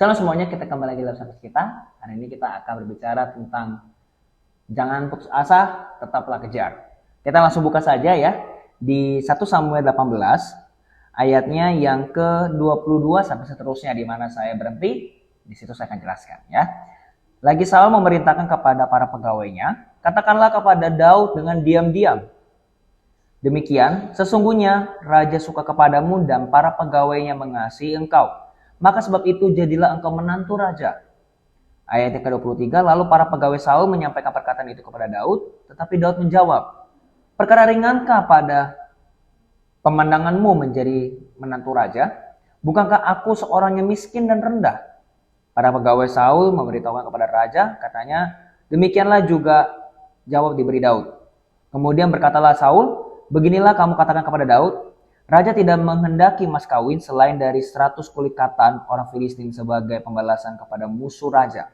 Selamat semuanya, kita kembali lagi dalam podcast kita. Hari ini kita akan berbicara tentang jangan putus asa, tetaplah kejar. Kita langsung buka saja ya di 1 Samuel 18 ayatnya yang ke-22 sampai seterusnya, di mana saya berhenti. Di situ saya akan jelaskan ya. Lagi Saul memerintahkan kepada para pegawainya, katakanlah kepada Daud dengan diam-diam, demikian, sesungguhnya raja suka kepadamu dan para pegawainya mengasihi engkau. Maka sebab itu jadilah engkau menantu raja. Ayat yang ke-23, lalu para pegawai Saul menyampaikan perkataan itu kepada Daud, tetapi Daud menjawab, perkara ringankah pada pemandanganmu menjadi menantu raja? Bukankah aku seorang yang miskin dan rendah? Para pegawai Saul memberitahukan kepada raja, katanya, demikianlah juga jawab diberi Daud. Kemudian berkatalah Saul, beginilah kamu katakan kepada Daud, raja tidak menghendaki mas kawin selain dari 100 kulit katan orang Filistin sebagai pembalasan kepada musuh raja.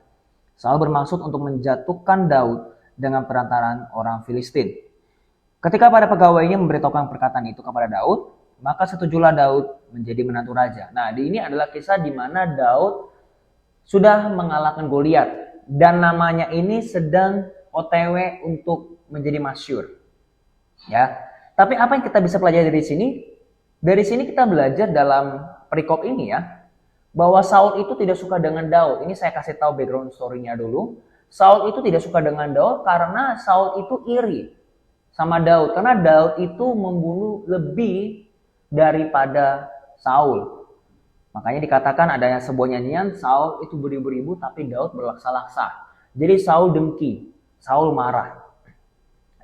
Saul bermaksud untuk menjatuhkan Daud dengan perantaraan orang Filistin. Ketika para pegawainya memberitahukan perkataan itu kepada Daud, maka setujulah Daud menjadi menantu raja. Nah, ini adalah kisah di mana Daud sudah mengalahkan Goliat dan namanya ini sedang OTW untuk menjadi masyhur. Ya. Tapi apa yang kita bisa pelajari dari sini? Dari sini kita belajar dalam perikop ini ya, bahwa Saul itu tidak suka dengan Daud. Ini saya kasih tahu background story-nya dulu. Saul itu tidak suka dengan Daud karena Saul itu iri sama Daud. Karena Daud itu membunuh lebih daripada Saul. Makanya dikatakan adanya sebuah nyanyian, Saul itu beribu-ribu tapi Daud berlaksa-laksa. Jadi Saul dengki, Saul marah.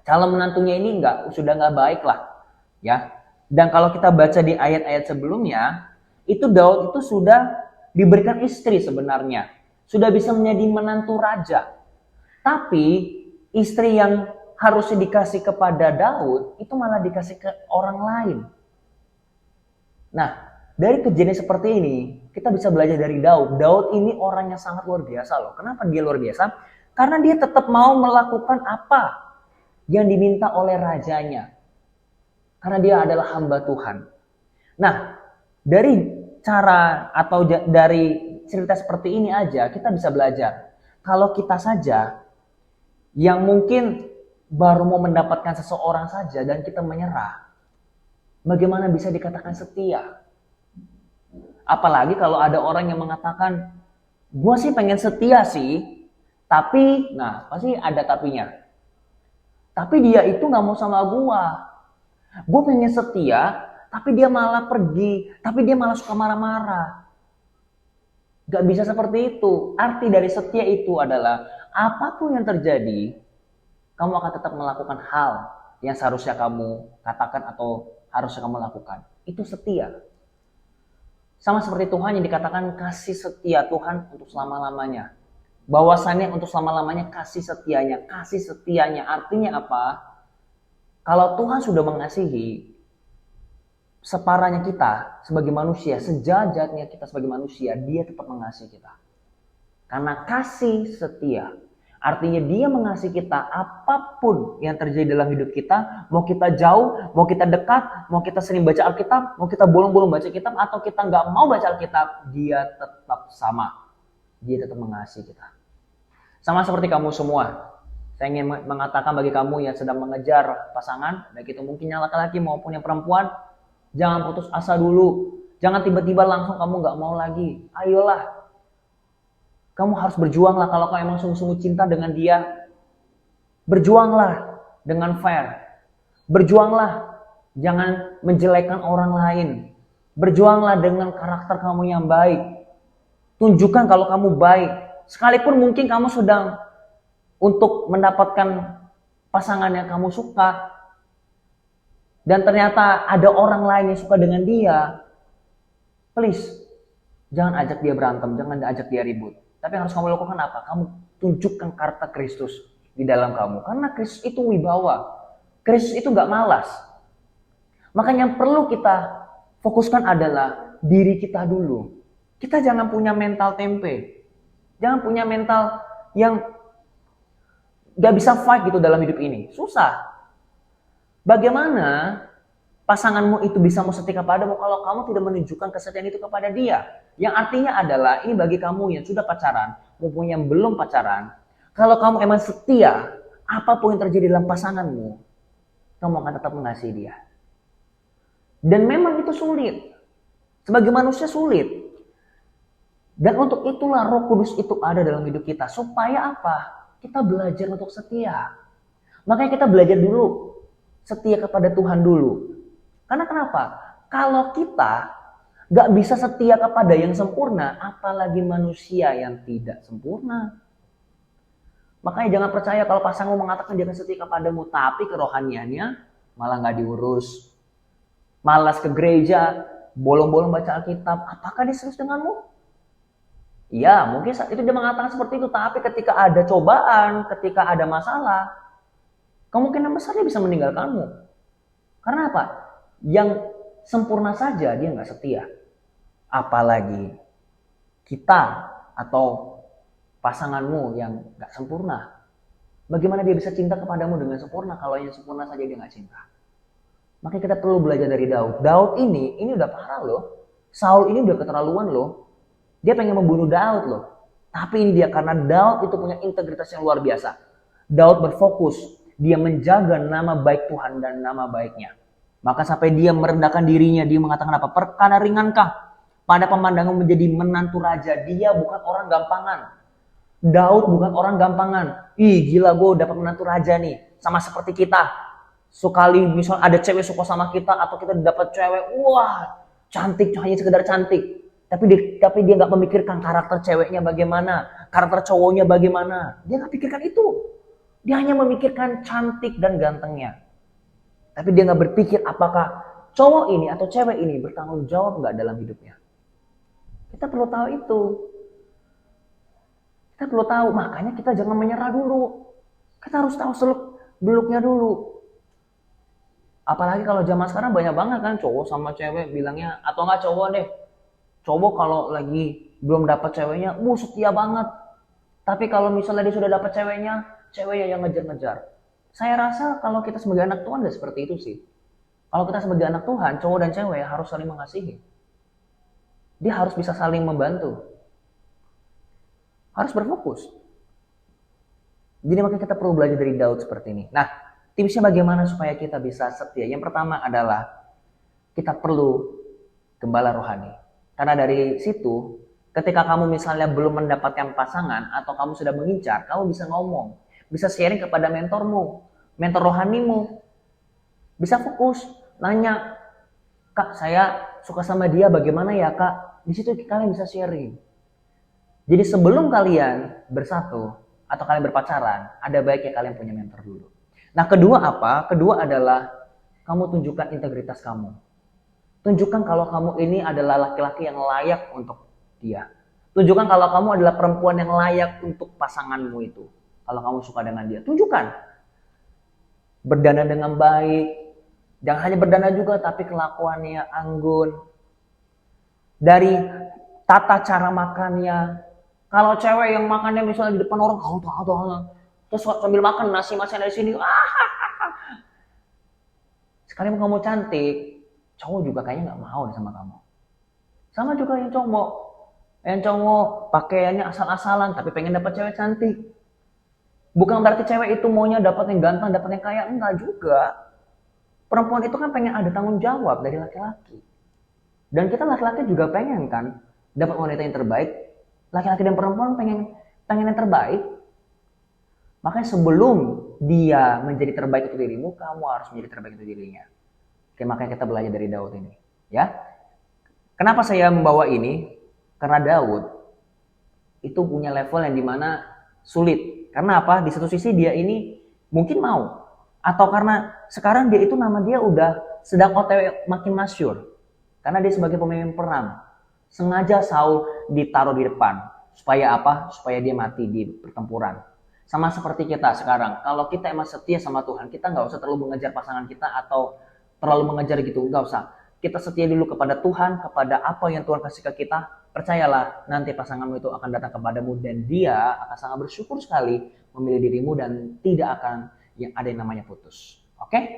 Calon menantunya ini sudah nggak baik lah, ya. Dan kalau kita baca di ayat-ayat sebelumnya, itu Daud itu sudah diberikan istri sebenarnya. Sudah bisa menjadi menantu raja. Tapi istri yang harusnya dikasih kepada Daud, itu malah dikasih ke orang lain. Nah, dari kejadian seperti ini, kita bisa belajar dari Daud. Daud ini orang yang sangat luar biasa loh. Kenapa dia luar biasa? Karena dia tetap mau melakukan apa yang diminta oleh rajanya. Karena dia adalah hamba Tuhan. Nah, dari cara atau dari cerita seperti ini aja kita bisa belajar. Kalau kita saja yang mungkin baru mau mendapatkan seseorang saja dan kita menyerah, bagaimana bisa dikatakan setia? Apalagi kalau ada orang yang mengatakan, gue sih pengen setia sih, tapi, nah pasti ada tapinya. Tapi dia itu gak mau sama gue. Gue pengen setia, tapi dia malah pergi, tapi dia malah suka marah-marah. Gak bisa seperti itu. Arti dari setia itu adalah apapun yang terjadi, kamu akan tetap melakukan hal yang seharusnya kamu katakan atau harusnya kamu lakukan. Itu setia. Sama seperti Tuhan yang dikatakan kasih setia Tuhan untuk selama-lamanya. Bahwasannya untuk selama-lamanya kasih setianya artinya apa? Kalau Tuhan sudah mengasihi, separahnya kita sebagai manusia, sejajarnya kita sebagai manusia, dia tetap mengasihi kita. Karena kasih setia, artinya dia mengasihi kita apapun yang terjadi dalam hidup kita, mau kita jauh, mau kita dekat, mau kita sering baca Alkitab, mau kita bolong-bolong baca kitab, atau kita nggak mau baca Alkitab, dia tetap sama. Dia tetap mengasihi kita. Sama seperti kamu semua. Saya ingin mengatakan bagi kamu yang sedang mengejar pasangan, baik itu mungkin yang laki-laki maupun yang perempuan, jangan putus asa dulu. Jangan tiba-tiba langsung kamu gak mau lagi. Ayolah. Kamu harus berjuanglah kalau kamu emang sungguh-sungguh cinta dengan dia. Berjuanglah dengan fair. Berjuanglah. Jangan menjelekkan orang lain. Berjuanglah dengan karakter kamu yang baik. Tunjukkan kalau kamu baik. Sekalipun mungkin kamu sedang untuk mendapatkan pasangan yang kamu suka dan ternyata ada orang lain yang suka dengan dia, please jangan ajak dia berantem, jangan ajak dia ribut. Tapi yang harus kamu lakukan apa? Kamu tunjukkan karakter Kristus di dalam kamu, karena Kristus itu wibawa, Kristus itu gak malas. Makanya yang perlu kita fokuskan adalah diri kita dulu. Kita jangan punya mental tempe, jangan punya mental yang gak bisa fight gitu dalam hidup ini. Susah. Bagaimana pasanganmu itu bisa mau setia kepadamu kalau kamu tidak menunjukkan kesetiaan itu kepada dia. Yang artinya adalah, ini bagi kamu yang sudah pacaran, maupun yang belum pacaran, kalau kamu emang setia, apapun yang terjadi dalam pasanganmu, kamu akan tetap mengasihi dia. Dan memang itu sulit. Sebagai manusia sulit. Dan untuk itulah Roh Kudus itu ada dalam hidup kita. Supaya apa? Kita belajar untuk setia. Makanya kita belajar dulu. Setia kepada Tuhan dulu. Karena kenapa? Kalau kita gak bisa setia kepada yang sempurna, apalagi manusia yang tidak sempurna. Makanya jangan percaya kalau pasanganmu mengatakan dia akan setia kepadamu, tapi kerohaniannya malah gak diurus. Malas ke gereja, bolong-bolong baca Alkitab, apakah dia serius denganmu? Ya, mungkin saat itu dia mengatakan seperti itu, tapi ketika ada cobaan, ketika ada masalah, kemungkinan besar dia bisa meninggalkanmu. Karena apa? Yang sempurna saja dia nggak setia. Apalagi kita atau pasanganmu yang nggak sempurna. Bagaimana dia bisa cinta kepadamu dengan sempurna kalau yang sempurna saja dia nggak cinta? Makanya kita perlu belajar dari Daud. Daud ini udah parah loh. Saul ini udah keterlaluan loh. Dia pengen membunuh Daud loh. Tapi ini dia, karena Daud itu punya integritas yang luar biasa. Daud berfokus. Dia menjaga nama baik Tuhan dan nama baiknya. Maka sampai dia merendahkan dirinya. Dia mengatakan apa? Perkara ringankah pada pemandangan menjadi menantu raja? Dia bukan orang gampangan. Daud bukan orang gampangan. Ih gila, gue dapat menantu raja nih. Sama seperti kita. Sekali misal ada cewek suka sama kita atau kita dapat cewek, wah cantik, hanya sekedar cantik. Tapi dia nggak memikirkan karakter ceweknya bagaimana, karakter cowoknya bagaimana. Dia nggak pikirkan itu. Dia hanya memikirkan cantik dan gantengnya. Tapi dia nggak berpikir apakah cowok ini atau cewek ini bertanggung jawab nggak dalam hidupnya. Kita perlu tahu itu. Kita perlu tahu, makanya kita jangan menyerah dulu. Kita harus tahu seluk-beluknya dulu. Apalagi kalau zaman sekarang banyak banget kan cowok sama cewek bilangnya, atau nggak cowok deh. Cowok kalau lagi belum dapat ceweknya, setia banget. Tapi kalau misalnya dia sudah dapat ceweknya yang ngejar-ngejar. Saya rasa kalau kita sebagai anak Tuhan nggak seperti itu sih. Kalau kita sebagai anak Tuhan, cowok dan cewek harus saling mengasihi. Dia harus bisa saling membantu. Harus berfokus. Jadi makanya kita perlu belajar dari Daud seperti ini. Nah, tipsnya bagaimana supaya kita bisa setia? Yang pertama adalah kita perlu gembala rohani. Karena dari situ, ketika kamu misalnya belum mendapatkan pasangan atau kamu sudah mengincar, kamu bisa ngomong, bisa sharing kepada mentormu, mentor rohanimu. Bisa fokus, nanya, "Kak, saya suka sama dia, bagaimana ya, Kak?" Di situ kalian bisa sharing. Jadi sebelum kalian bersatu atau kalian berpacaran, ada baiknya kalian punya mentor dulu. Nah, kedua apa? Kedua adalah kamu tunjukkan integritas kamu. Tunjukkan kalau kamu ini adalah laki-laki yang layak untuk dia. Tunjukkan kalau kamu adalah perempuan yang layak untuk pasanganmu itu. Kalau kamu suka dengan dia, tunjukkan. Berdana dengan baik. Jangan hanya berdana juga, tapi kelakuannya anggun. Dari tata cara makannya. Kalau cewek yang makannya misalnya di depan orang, terus sambil makan nasi dari sini, sekalipun kamu cantik, cowok juga kayaknya nggak mau sama kamu. Sama juga yang cowok pakaiannya asal-asalan tapi pengen dapat cewek cantik. Bukan berarti cewek itu maunya dapat yang ganteng, dapat yang kaya, enggak juga. Perempuan itu kan pengen ada tanggung jawab dari laki-laki. Dan kita laki-laki juga pengen kan dapat wanita yang terbaik. Laki-laki dan perempuan pengen yang terbaik. Makanya sebelum dia menjadi terbaik untuk dirimu, kamu harus menjadi terbaik untuk dirinya. Oke, makanya kita belajar dari Daud ini, ya. Kenapa saya membawa ini? Karena Daud itu punya level yang dimana sulit. Karena apa? Di satu sisi dia ini mungkin mau, atau karena sekarang dia itu nama dia udah sedang OTW makin masyhur. Karena dia sebagai pemimpin perang. Sengaja Saul ditaruh di depan. Supaya apa? Supaya dia mati di pertempuran. Sama seperti kita sekarang. Kalau kita emang setia sama Tuhan, kita nggak usah terlalu mengejar pasangan kita atau terlalu mengejar gitu. Nggak usah. Kita setia dulu kepada Tuhan, kepada apa yang Tuhan kasih ke kita. Percayalah, nanti pasanganmu itu akan datang kepadamu dan dia akan sangat bersyukur sekali memilih dirimu dan tidak akan yang ada yang namanya putus. Oke?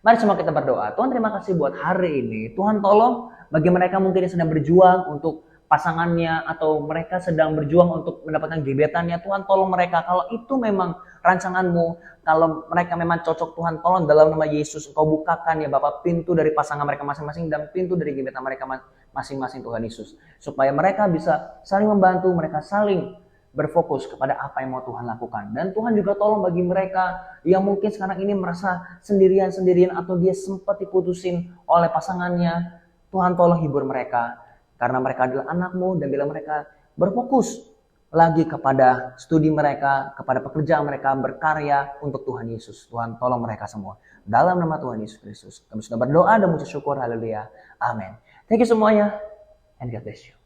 Mari semua kita berdoa. Tuhan, terima kasih buat hari ini. Tuhan, tolong bagi mereka mungkin yang sedang berjuang untuk pasangannya atau mereka sedang berjuang untuk mendapatkan gebetannya. Tuhan, tolong mereka. Kalau itu memang rancanganmu, kalau mereka memang cocok, Tuhan, tolong dalam nama Yesus Engkau bukakan ya Bapak pintu dari pasangan mereka masing-masing dan pintu dari gebetan mereka masing-masing, Tuhan Yesus. Supaya mereka bisa saling membantu, mereka saling berfokus kepada apa yang mau Tuhan lakukan. Dan Tuhan juga tolong bagi mereka yang mungkin sekarang ini merasa sendirian-sendirian atau dia sempat diputusin oleh pasangannya. Tuhan, tolong hibur mereka karena mereka adalah anak-Mu, dan bila mereka berfokus lagi kepada studi mereka, kepada pekerjaan mereka, berkarya untuk Tuhan Yesus. Tuhan, tolong mereka semua. Dalam nama Tuhan Yesus Kristus, kami sudah berdoa dan mengucap syukur. Haleluya. Amin. Thank you semuanya, and God bless you.